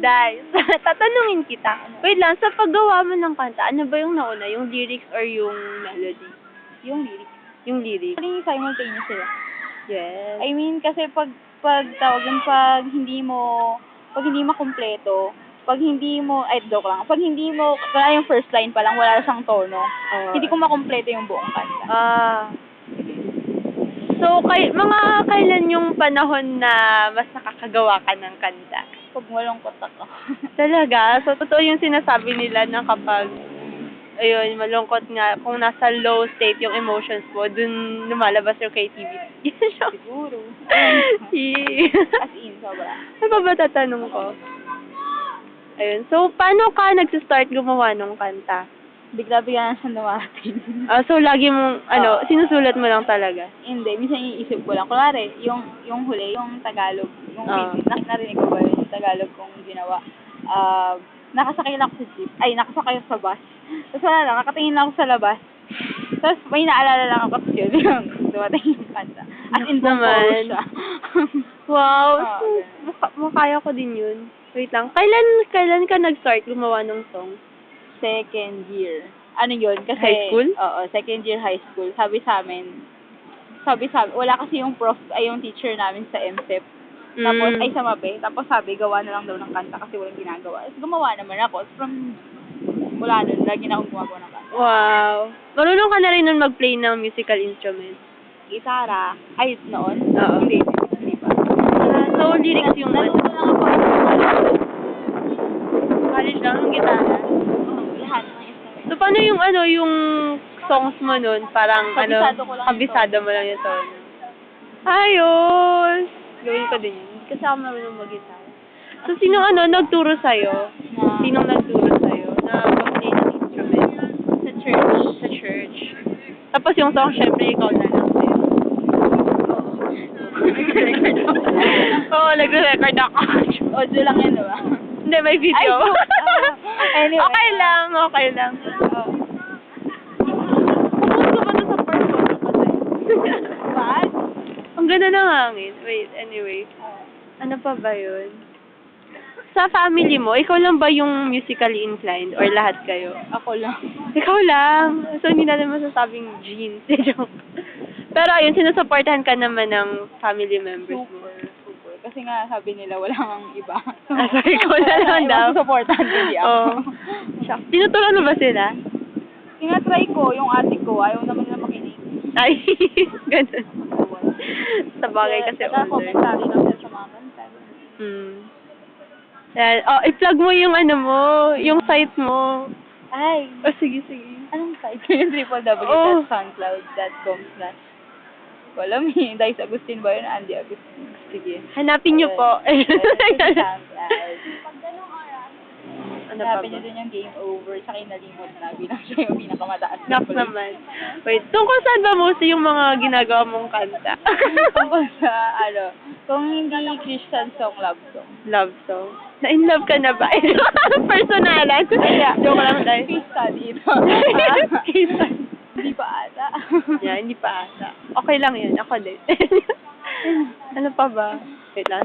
Day, tatanungin kita. Wait lang, sa paggawa mo ng kanta, ano ba yung nauna? Yung lyrics or yung melody? Yung lyrics. Yung lyrics. Actually, simultaneous sila. Yes. I mean, kasi pag tawag yun, pag hindi makumpleto, pag hindi mo, wala yung first line pa lang, wala siyang tono, hindi ko makumpleto yung buong kanta. So, mga kailan yung panahon na mas nakakagawa ka ng kanta? Pag malungkot ako. Talaga? So, totoo yung sinasabi nila na kapag, ayun, malungkot nga, kung nasa low state yung emotions mo, dun lumalabas yung creativity. Siguro. Yeah. As in, sobra. Ano pa ba tatanong ko? Ayun. So, paano ka nagsistart gumawa ng kanta? Bigla-bigla na siya dumating. So, lagi mong, sinusulat mo lang talaga? Hindi, minsan iniisip ko lang. Kunwari, yung huli, yung Tagalog, narinig ko ba yung Tagalog kong ginawa. Nakasakay lang ako sa jeep. Nakasakay ako sa bus. Tapos wala lang, nakatingin lang ako sa labas. Tapos may naalala lang ako kasi yun, dumating yung kanta. As in, naman. siya. Wow. Makaya ko din yun. Wait lang. Kailan ka nag-start gumawa ng song? Second year. Ano yun? Kasi, high school? Oo, second year high school. Sabi sa amin, wala kasi yung yung teacher namin sa MSEP. Tapos, sa MAPE. Tapos sabi, gawa na lang daw ng kanta kasi walang ginagawa. Tapos gumawa naman ako. Wala nun, lagi na akong gumagawa ng kanta. Wow. Marunong ka na rin nun mag-play ng musical instrument? Gitara. Noon? Oo. Hindi pa. So, lyrics yung Natuto lang ako. College lang yung gitara? Lahat ng instrument. So, paano yung songs mo nun? Parang, Kabisado ko lang kabisado mo lang yung tono. Ayos! Gawin ko din yun. Kasi ako marunong mag-gitara. So, sinong nagturo sa'yo? Sinong nagturo sa'yo na mag-play ng instrument? Sa church. Tapos yung song, syempre, ikaw na lang sa'yo. Nag-record ako. Oo, nag-record ako. Audio lang yan, diba? Hindi, may video. Anyway. Okay lang. Pumunta ka na sa part ko. What? Ang ganda ng hangin. Wait, anyway. Ano pa ba yun? Sa family mo, ikaw lang ba yung musically inclined or lahat kayo? Ako lang. Ikaw lang. So, hindi natin masasabing genes. Joke. Pero ayun, sinusuportahan ka naman ng family members mo. Super. Kasi nga, sabi nila, wala kang iba. So, ikaw na lang daw. Susuportahan hindi ako. Shucks. Tinuturuan mo ba sila? Tinatry ko, yung ate ko, ayaw naman nila makinig. Ay, ganun. Sa bagay kasi older. Nagka-commentary lang sila sa mga kanta. Yan. I-plug mo yung yung site mo. Ay. Sige. Anong site? www.soundcloud.com/ Wala mi. Dice Agustin ba yun? Andy Agustin. Sige. Hanapin niyo po. Hanapin niyo dun yung Game Over sa Kinalimot na bilang siya yung pinakamataas. Naps naman. Wait, tungkol saan ba mostly yung mga ginagawa mong kanta? Tungkol sa, kung hindi Christian song, love song. Love song. Na-in-love ka na ba? Personalan. Joke lang tayo. Case study ito. Case study. Hindi pa ata. Yeah, hindi pa ata. Okay lang yun. Ako din. Ano pa ba? Wait lang.